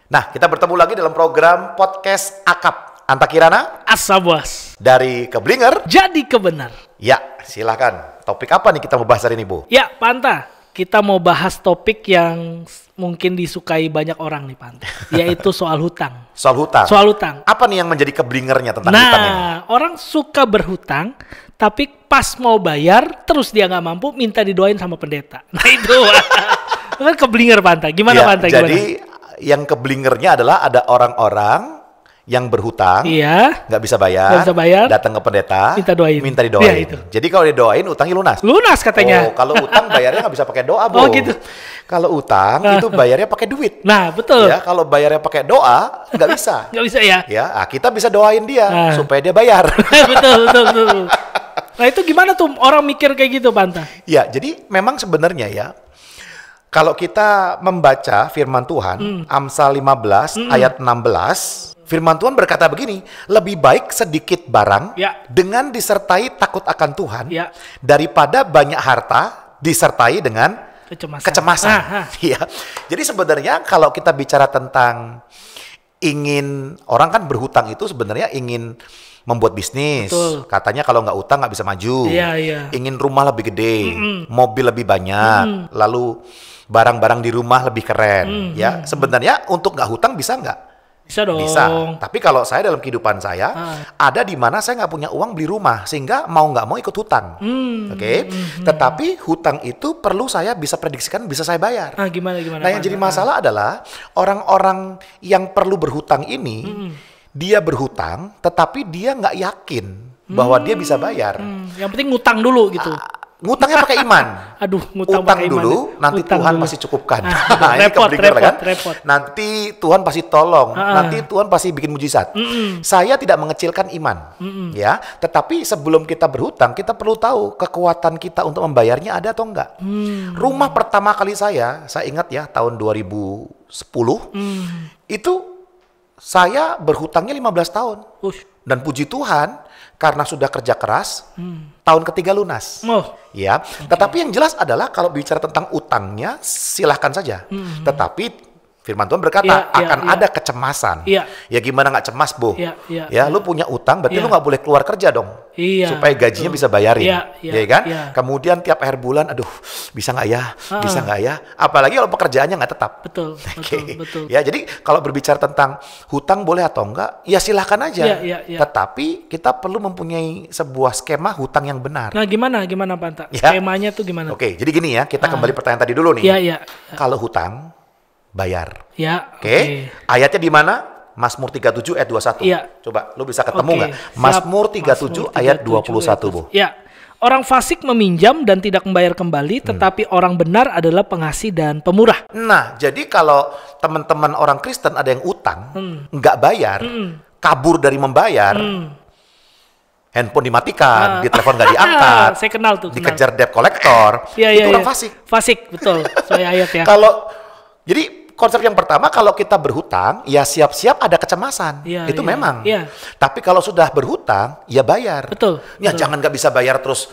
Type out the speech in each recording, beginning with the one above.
Nah, kita bertemu lagi dalam program podcast Akap. Anta Kirana Asabwas. dari Keblinger. Jadi kebenar. Ya, silakan. Topik apa nih kita mau bahas hari ini, Bu? Ya, Panta. Kita mau bahas topik yang mungkin disukai banyak orang nih, Panta. Yaitu soal hutang. Soal hutang. Soal hutang. Apa nih yang menjadi keblingernya tentang hutang ini? Nah, orang suka berhutang, tapi pas mau bayar, terus dia nggak mampu, minta didoain sama pendeta. Nah itu kan keblinger, Panta. Gimana, Ya, Panta? jadi yang keblingernya adalah ada orang-orang yang berhutang, Iya. nggak bisa bayar, Nggak bisa bayar, datang ke pendeta, minta didoain. didoain. Iya, itu. Jadi kalau didoain, utangnya lunas. Lunas katanya. Oh, kalau utang bayarnya nggak bisa pakai doa, Bu. Oh, gitu. Kalau utang itu bayarnya pakai duit. Nah, betul. Ya, kalau bayarnya pakai doa nggak bisa. Nggak bisa ya? Ya, kita bisa doain dia Nah. supaya dia bayar. betul. Nah itu gimana tuh orang mikir kayak gitu, Panta? Ya, jadi memang sebenarnya ya, kalau kita membaca firman Tuhan, Amsal 15 ayat 16, firman Tuhan berkata begini, lebih baik sedikit barang Ya. dengan disertai takut akan Tuhan Ya. daripada banyak harta disertai dengan kecemasan. Iya. Jadi sebenarnya kalau kita bicara tentang orang kan berhutang itu sebenarnya ingin membuat bisnis. Betul. Katanya kalau nggak utang nggak bisa maju. Iya. Ingin rumah lebih gede, mobil lebih banyak, lalu barang-barang di rumah lebih keren. Ya, sebenarnya untuk nggak hutang bisa nggak? Bisa dong. Bisa. Tapi kalau saya dalam kehidupan saya, ada di mana saya nggak punya uang beli rumah, sehingga mau nggak mau ikut hutang. Oke? Tetapi hutang itu perlu saya bisa prediksikan bisa saya bayar. Gimana? Nah, yang jadi masalah adalah orang-orang yang perlu berhutang ini, dia berhutang, tetapi dia nggak yakin bahwa dia bisa bayar. Yang penting ngutang dulu gitu. Ngutangnya pakai iman. Aduh, ngutang Utang pakai dulu, iman. nanti Utang Tuhan dulu. pasti cukupkan. Repot, Ini keblinger kan? repot. Nanti Tuhan pasti tolong, nanti Tuhan pasti bikin mujizat. Saya tidak mengecilkan iman, ya. Tetapi sebelum kita berhutang, kita perlu tahu kekuatan kita untuk membayarnya ada atau enggak. Rumah pertama kali saya ingat ya tahun 2010, itu saya berhutangnya 15 tahun. Dan puji Tuhan, karena sudah kerja keras, tahun ketiga lunas. Ya, tetapi yang jelas adalah kalau bicara tentang utangnya, silahkan saja. Tetapi firman Tuhan berkata akan ada kecemasan. Ya gimana nggak cemas, Bu? Ya, lu punya utang, berarti lu nggak boleh keluar kerja dong. Supaya gajinya bisa bayarin. Ya kan? Kemudian tiap akhir bulan, aduh, bisa nggak ya? Bisa nggak ya? Apalagi kalau pekerjaannya nggak tetap. Betul. Ya, jadi kalau berbicara tentang hutang boleh atau enggak, ya silahkan aja. Tetapi kita perlu mempunyai sebuah skema hutang yang benar. Nah, gimana Panta? Skemanya tuh gimana? Oke, jadi gini ya, kita kembali pertanyaan tadi dulu nih. Kalau hutang, bayar. Oke. Ayatnya di mana? Mazmur 37 ayat 21. Coba lu bisa ketemu nggak? Mazmur 37 ayat 21, Bu. Ya. Orang fasik meminjam dan tidak membayar kembali, tetapi orang benar adalah pengasih dan pemurah. Nah, jadi kalau teman-teman orang Kristen ada yang utang, nggak bayar, kabur dari membayar, handphone dimatikan, ditelepon nggak diangkat, saya kenal tuh. dikejar debt collector, itu orang fasik. Fasik, betul. Soalnya ayat ya. Jadi konsep yang pertama, kalau kita berhutang, ya siap-siap ada kecemasan. Itu memang. Tapi kalau sudah berhutang, ya bayar. Betul. Ya jangan nggak bisa bayar terus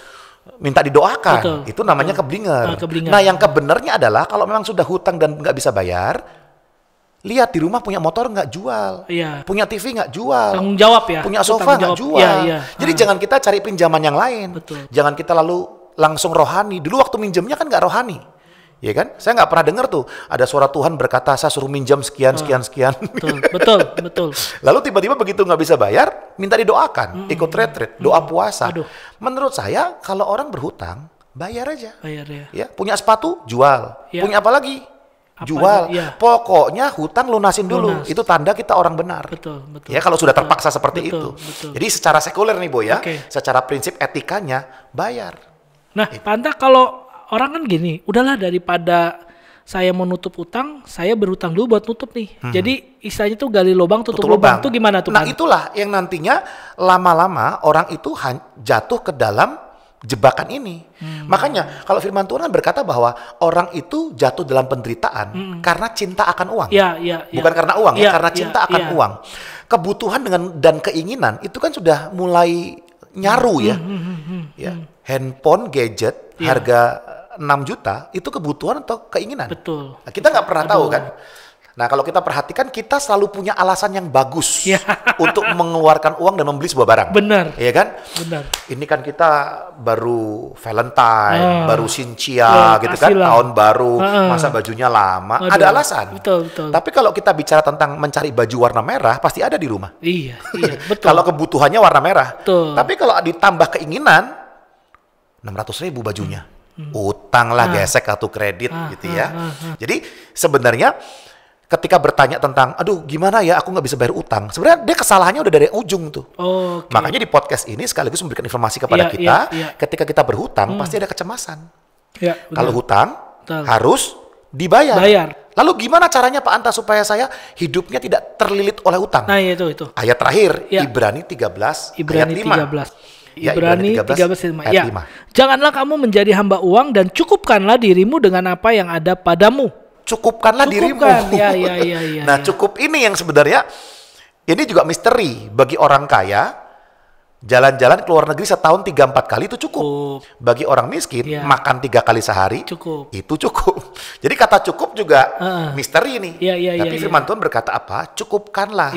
minta didoakan. Itu namanya keblinger. Nah, yang kebenarnya adalah kalau memang sudah hutang dan nggak bisa bayar, lihat di rumah punya motor nggak jual, punya TV nggak jual, tanggung jawab ya, punya sofa nggak jual. Jadi jangan kita cari pinjaman yang lain. Jangan kita lalu langsung rohani. Dulu waktu minjemnya kan nggak rohani. Ya kan? Saya nggak pernah dengar tuh ada suara Tuhan berkata saya suruh minjam sekian. Betul. Lalu tiba-tiba begitu nggak bisa bayar, minta didoakan, ikut retreat, doa puasa. Menurut saya kalau orang berhutang, bayar aja. Ya, punya sepatu, jual. Punya apa lagi? Jual. Pokoknya hutang lunasin dulu. Itu tanda kita orang benar. Betul. Ya, kalau sudah terpaksa seperti itu. Jadi secara sekuler nih, Bu ya, secara prinsip etikanya bayar. Nah, Panta, kalau orang kan gini, udahlah daripada saya mau nutup utang, saya berhutang dulu buat nutup nih. Jadi istilahnya tuh gali lubang, tutup lubang. Itu gimana tuh? Nah, itulah yang nantinya lama-lama orang itu jatuh ke dalam jebakan ini. Makanya kalau firman Tuhan berkata bahwa orang itu jatuh dalam penderitaan karena cinta akan uang. Bukan karena uang, karena cinta akan uang. Kebutuhan dan keinginan itu kan sudah mulai nyaru ya. Handphone, gadget, harga 6 juta itu kebutuhan atau keinginan? Betul. Nah, kita nggak pernah tahu kan. Nah, kalau kita perhatikan, kita selalu punya alasan yang bagus Ya. untuk mengeluarkan uang dan membeli sebuah barang. Benar. Iya kan? Benar. Ini kan kita baru Valentine, baru Cynthia, gitu kan, kasihlah. tahun baru, masa bajunya lama. Aduh, Ada alasan. betul. Tapi kalau kita bicara tentang mencari baju warna merah, pasti ada di rumah. Iya, betul. Kalau kebutuhannya warna merah. Betul. Tapi kalau ditambah keinginan, 600.000 bajunya. Utang lah, gesek kartu kredit gitu ya. Jadi sebenarnya ketika bertanya tentang, aduh gimana ya aku nggak bisa bayar utang, sebenarnya dia kesalahannya udah dari ujung tuh. Okay. Makanya di podcast ini sekaligus memberikan informasi kepada kita, ketika kita berhutang pasti ada kecemasan. Ya, kalau hutang harus dibayar. Lalu gimana caranya Pak Anta supaya saya hidupnya tidak terlilit oleh utang? Nah itu. Ayat terakhir, Ibrani 13 ayat 5. Ibrani 13 ayat 5. Janganlah kamu menjadi hamba uang dan cukupkanlah dirimu dengan apa yang ada padamu. Cukupkanlah dirimu. Ya. Nah, cukup ini yang sebenarnya ini juga misteri bagi orang kaya. Jalan-jalan ke luar negeri setahun 3-4 kali itu cukup. Bagi orang miskin makan 3 kali sehari itu cukup. Jadi kata cukup juga misteri nih. Tapi firman Tuhan berkata apa? Cukupkanlah.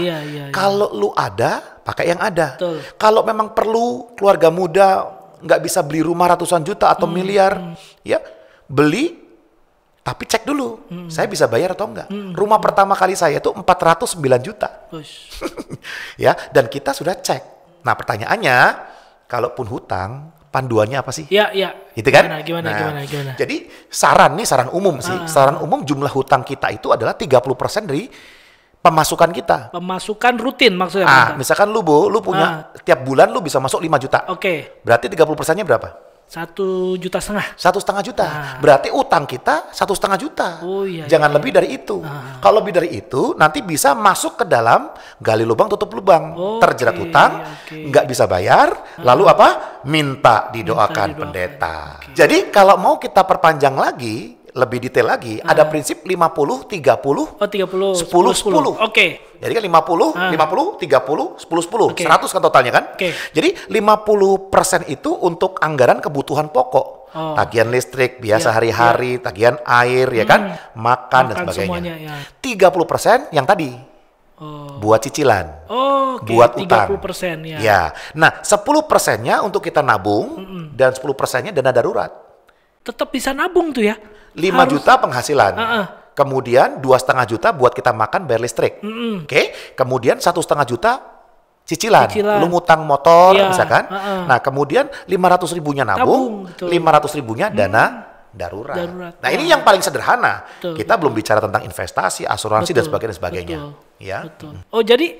Kalau lu ada, pakai yang ada. Kalau memang perlu keluarga muda nggak bisa beli rumah ratusan juta atau miliar, ya beli. Tapi cek dulu, saya bisa bayar atau enggak. Rumah pertama kali saya itu 409 juta. Ya, dan kita sudah cek. Nah, pertanyaannya, kalaupun hutang, panduannya apa sih? Iya. Gitu kan? Gimana? Jadi, saran umum sih. Saran umum jumlah hutang kita itu adalah 30% dari pemasukan kita. Pemasukan rutin maksudnya. Misalkan lu punya tiap bulan lu bisa masuk 5 juta. Oke. Berarti 30%-nya berapa? 1,5 juta. 1,5 juta. Berarti utang kita 1,5 juta. Jangan lebih dari itu. Kalau lebih dari itu, nanti bisa masuk ke dalam gali lubang tutup lubang. Terjerat utang, nggak bisa bayar, lalu apa? Minta didoakan pendeta. Jadi kalau mau kita perpanjang lagi, lebih detail lagi, ada prinsip 50, 30, 10, 10. Oke. Jadi kan 50, 30, 10, 100 kan totalnya kan? Jadi 50% itu untuk anggaran kebutuhan pokok. Tagihan listrik, biasa hari-hari, tagihan air, ya kan? Makan dan sebagainya. 30% yang tadi, buat cicilan, buat utang. 30% ya. Nah, 10%-nya untuk kita nabung, dan 10%-nya dana darurat. Tetap bisa nabung tuh ya? 5 juta penghasilan. Kemudian 2,5 juta buat kita makan bayar listrik. Oke. Kemudian 1,5 juta cicilan. Lu ngutang motor misalkan. Nah, kemudian 500 ribunya nabung, 500 ribunya dana darurat. Nah, ini yang paling sederhana. Kita belum bicara tentang investasi, asuransi dan sebagainya. Ya. Oh, jadi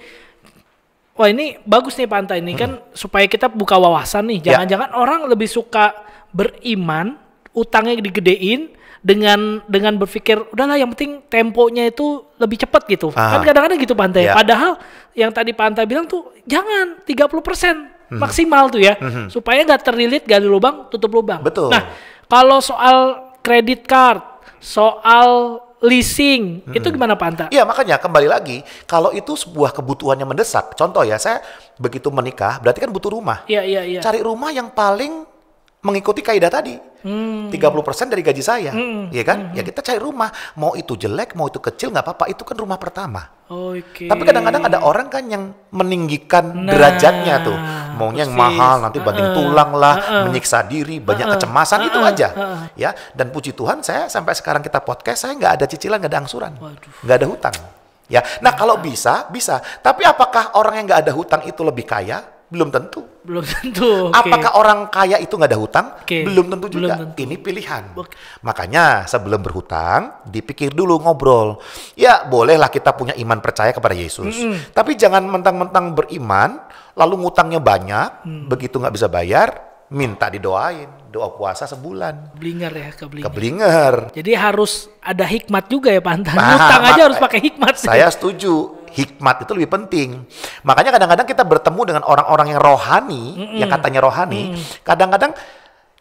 wah ini bagus nih Pak Anta ini kan supaya kita buka wawasan nih. Jangan-jangan orang lebih suka beriman, utangnya digedein dengan berpikir udahlah yang penting temponya itu lebih cepat gitu. Kan kadang-kadang gitu Pak Anta ya. Padahal yang tadi Pak Anta bilang tuh jangan 30% maksimal tuh ya. Supaya nggak terlilit gali lubang tutup lubang. Betul. Nah, kalau soal credit card, soal leasing, itu gimana Pak Anta? Iya, makanya kembali lagi, kalau itu sebuah kebutuhan yang mendesak, contoh ya, saya begitu menikah, berarti kan butuh rumah. Iya. Cari rumah yang paling mengikuti kaidah tadi. 30% dari gaji saya, ya kan? Ya kita cari rumah, mau itu jelek, mau itu kecil nggak apa-apa, itu kan rumah pertama. Tapi kadang-kadang ada orang kan yang meninggikan derajatnya tuh, maunya yang mahal, nanti banting tulang lah, menyiksa diri, banyak kecemasan itu aja, ya. Dan puji Tuhan, saya sampai sekarang kita podcast, saya nggak ada cicilan, nggak ada angsuran, nggak ada hutang, ya. Nah kalau bisa. Tapi apakah orang yang nggak ada hutang itu lebih kaya? Belum tentu. Apakah orang kaya itu nggak ada hutang? Belum tentu juga. Ini pilihan. Makanya sebelum berhutang, dipikir dulu, ngobrol. Ya bolehlah kita punya iman percaya kepada Yesus. Tapi jangan mentang-mentang beriman, lalu ngutangnya banyak, begitu nggak bisa bayar, minta didoain. Doa puasa sebulan. Keblinger. Jadi harus ada hikmat juga ya Pak Anta. Ngutang aja harus pakai hikmat. Saya setuju. Hikmat itu lebih penting. Makanya kadang-kadang kita bertemu dengan orang-orang yang rohani, yang katanya rohani, kadang-kadang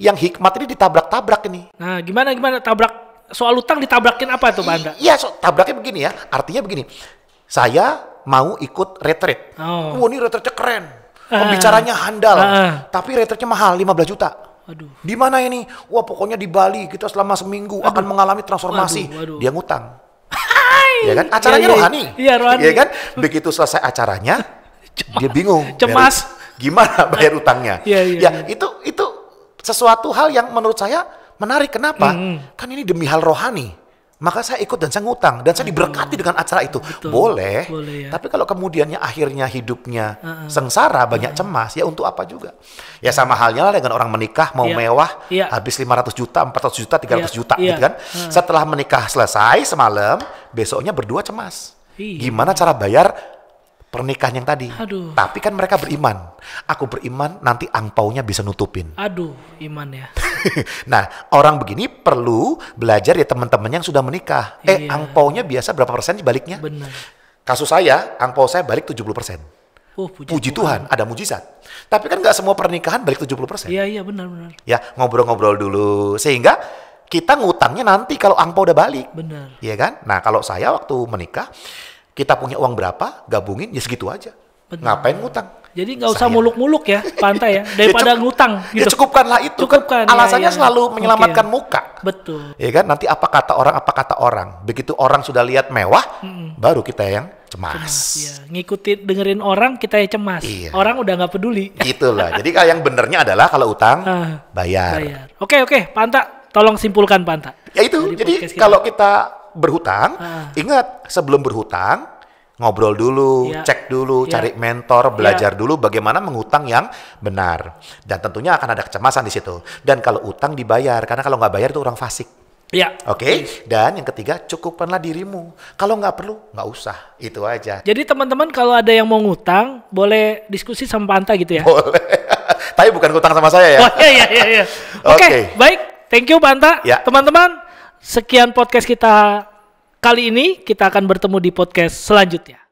yang hikmat ini ditabrak-tabrak ini. Nah, gimana tabrak soal utang ditabrakin apa tuh, Pak Anda? Iya, tabraknya begini ya. Artinya begini. Saya mau ikut retreat. Wah, ini retreatnya keren. Pembicaranya handal. Tapi retreatnya mahal, 15 juta. Aduh. Di mana ini? Wah, pokoknya di Bali kita selama seminggu akan mengalami transformasi. Dia ngutang. Ya kan? Acaranya rohani. Iya, rohani. Ya kan? Begitu selesai acaranya, dia bingung. Cemas. Gimana bayar utangnya? Iya. Itu sesuatu hal yang menurut saya menarik. Kenapa? Kan ini demi hal rohani. Maka saya ikut dan saya ngutang dan saya diberkati dengan acara itu. Betul. Boleh Ya. tapi kalau kemudiannya akhirnya hidupnya sengsara, banyak cemas, ya untuk apa juga? Ya sama halnya lah dengan orang menikah, mau mewah, habis 500 juta, 400 juta, 300 juta gitu kan. Setelah menikah selesai semalam, besoknya berdua cemas. Gimana cara bayar pernikahan yang tadi? Aduh. Tapi kan mereka beriman. Aku beriman nanti angpaunya bisa nutupin. Aduh, iman ya. Nah, orang begini perlu belajar ya teman-teman yang sudah menikah. Angpaunya biasa berapa persen baliknya? Benar. Kasus saya, angpau saya balik 70%. Puji Tuhan, ada mujizat. Tapi kan nggak semua pernikahan balik 70%. Iya, benar. Ya, ngobrol-ngobrol dulu. Sehingga kita ngutangnya nanti kalau angpau udah balik. Benar. Iya kan? Nah, kalau saya waktu menikah, kita punya uang berapa, gabungin, ya segitu aja. Benar. Ngapain ngutang? Jadi nggak usah muluk-muluk ya, pantai ya, daripada ngutang gitu. Ya cukupkanlah itu. Cukupkan. Alasannya selalu menyelamatkan muka. Betul. Ya kan, nanti apa kata orang. Begitu orang sudah lihat mewah, baru kita yang cemas. Ya. Ngikutin, dengerin orang, kita yang cemas. Iya. Orang udah nggak peduli. Gitulah. Jadi kalau yang benernya adalah kalau utang, bayar. Oke, Panta, tolong simpulkan Panta. Ya itu, jadi kalau kita berhutang, ingat sebelum berhutang, ngobrol dulu, cek dulu, cari mentor, belajar dulu bagaimana mengutang yang benar. Dan tentunya akan ada kecemasan di situ. Dan kalau utang dibayar, karena kalau nggak bayar itu orang fasik. Ya. Oke. Dan yang ketiga, cukupkanlah dirimu. Kalau nggak perlu, nggak usah. Itu aja. Jadi teman-teman kalau ada yang mau ngutang, boleh diskusi sama Panta gitu ya? Boleh. Tapi bukan ngutang sama saya ya. Oh iya. Oke, baik. Thank you Panta. Ya. Teman-teman, sekian podcast kita kali ini. Kita akan bertemu di podcast selanjutnya.